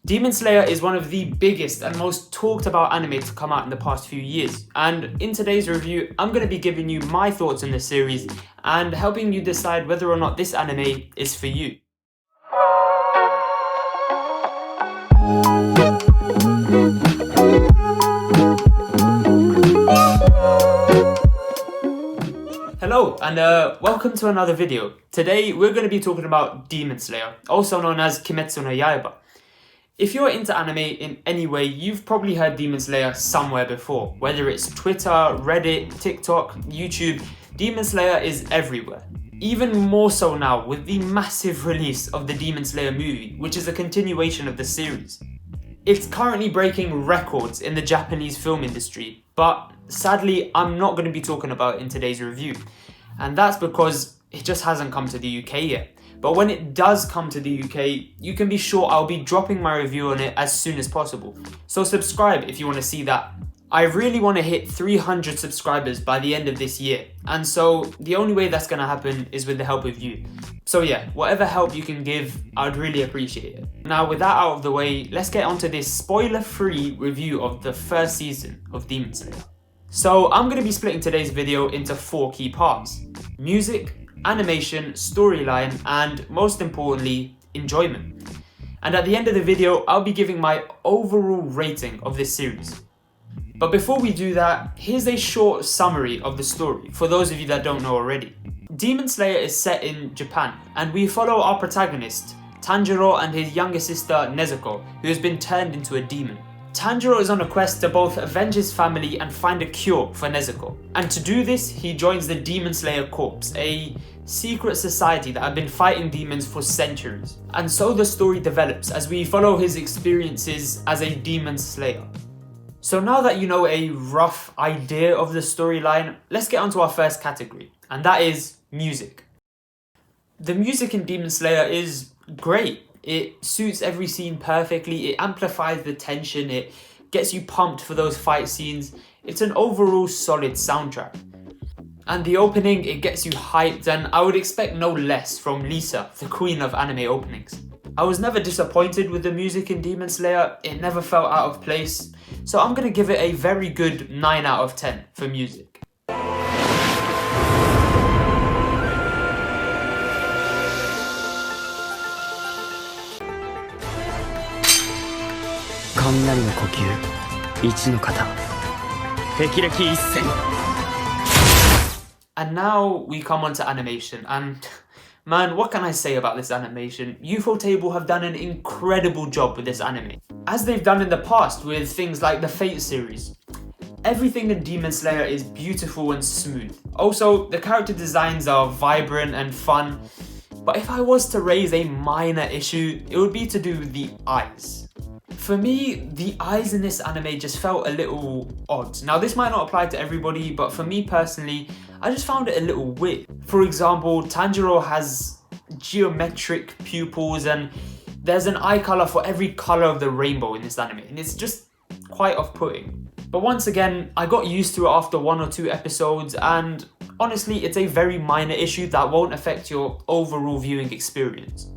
Demon Slayer is one of the biggest and most talked about anime to come out in the past few years, and in today's review I'm going to be giving you my thoughts on the series and helping you decide whether or not this anime is for you. Hello and welcome to another video. Today we're going to be talking about Demon Slayer, also known as Kimetsu no Yaiba. If you're into anime in any way, you've probably heard Demon Slayer somewhere before. Whether it's Twitter, Reddit, TikTok, YouTube, Demon Slayer is everywhere. Even more so now with the massive release of the Demon Slayer movie, which is a continuation of the series. It's currently breaking records in the Japanese film industry, but sadly I'm not going to be talking about it in today's review. And that's because it just hasn't come to the UK yet. But when it does come to the UK, you can be sure I'll be dropping my review on it as soon as possible. So subscribe if you want to see that. I really want to hit 300 subscribers by the end of this year. And so the only way that's going to happen is with the help of you. So yeah, whatever help you can give, I'd really appreciate it. Now with that out of the way, let's get onto this spoiler-free review of the first season of Demon Slayer. So I'm going to be splitting today's video into 4 key parts: music, animation, storyline, and most importantly, enjoyment. And at the end of the video, I'll be giving my overall rating of this series. But before we do that, here's a short summary of the story, for those of you that don't know already. Demon Slayer is set in Japan, and we follow our protagonist, Tanjiro, and his younger sister, Nezuko, who has been turned into a demon. Tanjiro is on a quest to both avenge his family and find a cure for Nezuko. And to do this, he joins the Demon Slayer Corps, a secret society that have been fighting demons for centuries. And so the story develops as we follow his experiences as a demon slayer. So now that you know a rough idea of the storyline, let's get onto our first category, and that is music. The music in Demon Slayer is great. It suits every scene perfectly, it amplifies the tension, it gets you pumped for those fight scenes. It's an overall solid soundtrack. And the opening, it gets you hyped, and I would expect no less from Lisa, the queen of anime openings. I was never disappointed with the music in Demon Slayer, it never felt out of place, so I'm gonna give it a very good 9 out of 10 for music. And now we come on to animation, and man, what can I say about this animation? Ufotable have done an incredible job with this anime, as they've done in the past with things like the Fate series. Everything in Demon Slayer is beautiful and smooth. Also, the character designs are vibrant and fun, but if I was to raise a minor issue, it would be to do with the eyes. For me, the eyes in this anime just felt a little odd. Now this might not apply to everybody, but for me personally, I just found it a little weird. For example, Tanjiro has geometric pupils and there's an eye colour for every colour of the rainbow in this anime, and it's just quite off-putting. But once again, I got used to it after 1 or 2 episodes, and honestly, it's a very minor issue that won't affect your overall viewing experience.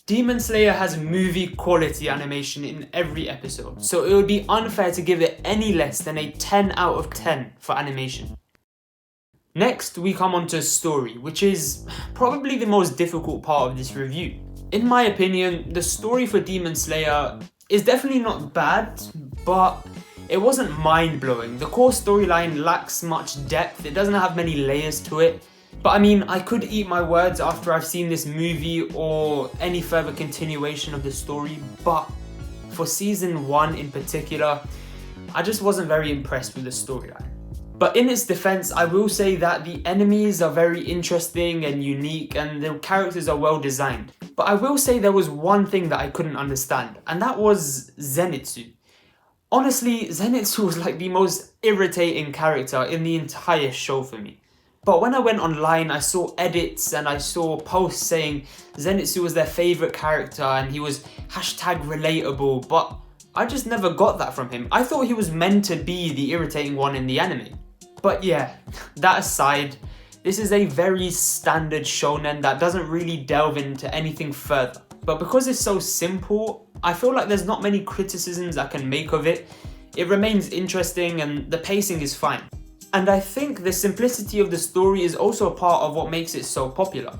Demon Slayer has movie quality animation in every episode, so it would be unfair to give it any less than a 10 out of 10 for animation. Next, we come on to story, which is probably the most difficult part of this review. In my opinion, the story for Demon Slayer is definitely not bad, but it wasn't mind-blowing. The core storyline lacks much depth, it doesn't have many layers to it. But I mean, I could eat my words after I've seen this movie or any further continuation of the story, but for season 1 in particular, I just wasn't very impressed with the storyline. But in its defense, I will say that the enemies are very interesting and unique, and the characters are well designed. But I will say there was one thing that I couldn't understand, and that was Zenitsu. Honestly, Zenitsu was like the most irritating character in the entire show for me. But when I went online, I saw edits and I saw posts saying Zenitsu was their favourite character and he was #relatable, but I just never got that from him. I thought he was meant to be the irritating one in the anime. But yeah, that aside, this is a very standard shonen that doesn't really delve into anything further. but because it's so simple, I feel like there's not many criticisms I can make of it. It remains interesting and the pacing is fine. And I think the simplicity of the story is also a part of what makes it so popular.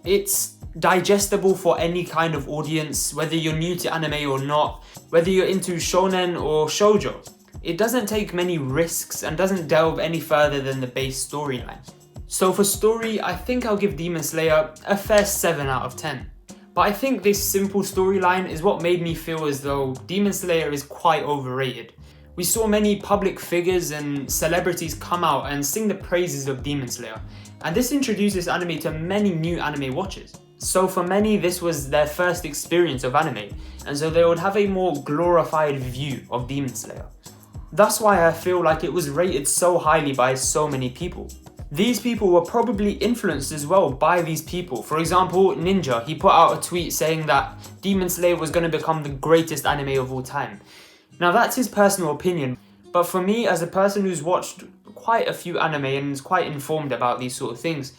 It's digestible for any kind of audience, whether you're new to anime or not, whether you're into shonen or shoujo. It doesn't take many risks and doesn't delve any further than the base storyline. So for story, I think I'll give Demon Slayer a fair 7 out of 10. But I think this simple storyline is what made me feel as though Demon Slayer is quite overrated. We saw many public figures and celebrities come out and sing the praises of Demon Slayer, and this introduced this anime to many new anime watchers. So for many, this was their first experience of anime, and so they would have a more glorified view of Demon Slayer. That's why I feel like it was rated so highly by so many people. These people were probably influenced as well by these people. For example, Ninja, he put out a tweet saying that Demon Slayer was going to become the greatest anime of all time. Now that's his personal opinion, but for me, as a person who's watched quite a few anime and is quite informed about these sort of things,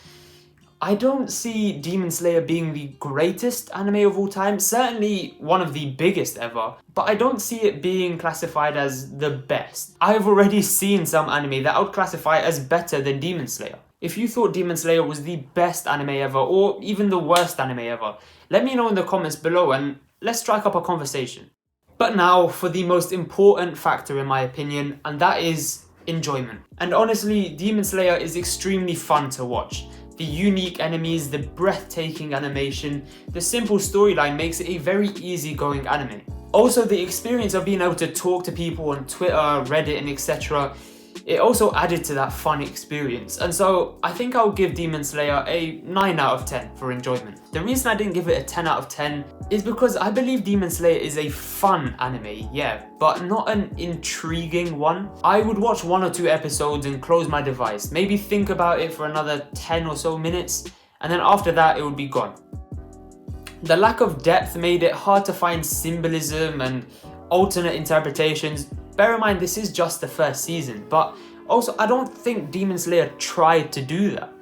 I don't see Demon Slayer being the greatest anime of all time, certainly one of the biggest ever, but I don't see it being classified as the best. I've already seen some anime that I would classify as better than Demon Slayer. If you thought Demon Slayer was the best anime ever, or even the worst anime ever, let me know in the comments below and let's strike up a conversation. But now for the most important factor in my opinion, and that is enjoyment. And honestly, Demon Slayer is extremely fun to watch. The unique enemies, the breathtaking animation, the simple storyline makes it a very easygoing anime. Also, the experience of being able to talk to people on Twitter, Reddit and etc. It also added to that fun experience. And so I think I'll give Demon Slayer a 9 out of 10 for enjoyment. The reason I didn't give it a 10 out of 10 is because I believe Demon Slayer is a fun anime, yeah, but not an intriguing one. I would watch 1 or 2 episodes and close my device, maybe think about it for another 10 or so minutes, and then after that it would be gone. The lack of depth made it hard to find symbolism and alternate interpretations. Bear in mind, this is just the first season, but also I don't think Demon Slayer tried to do that.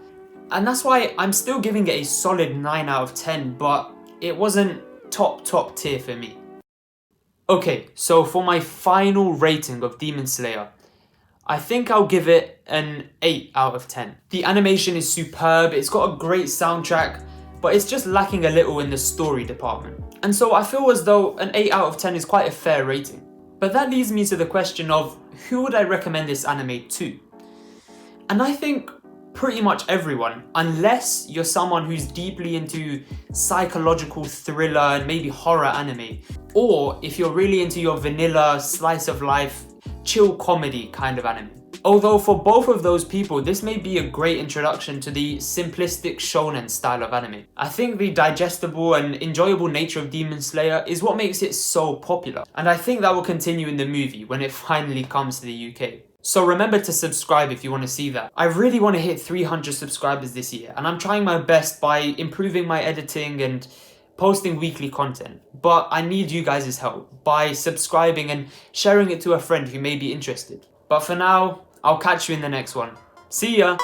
And that's why I'm still giving it a solid 9 out of 10, but it wasn't top tier for me. Okay, so for my final rating of Demon Slayer, I think I'll give it an 8 out of 10. The animation is superb, it's got a great soundtrack, but it's just lacking a little in the story department. And so I feel as though an 8 out of 10 is quite a fair rating. But that leads me to the question of who would I recommend this anime to? And I think pretty much everyone, unless you're someone who's deeply into psychological thriller and maybe horror anime, or if you're really into your vanilla, slice of life, chill comedy kind of anime. Although for both of those people, this may be a great introduction to the simplistic shonen style of anime. I think the digestible and enjoyable nature of Demon Slayer is what makes it so popular. And I think that will continue in the movie when it finally comes to the UK. So remember to subscribe if you want to see that. I really want to hit 300 subscribers this year, and I'm trying my best by improving my editing and posting weekly content. But I need you guys' help by subscribing and sharing it to a friend who may be interested. But for now, I'll catch you in the next one. See ya!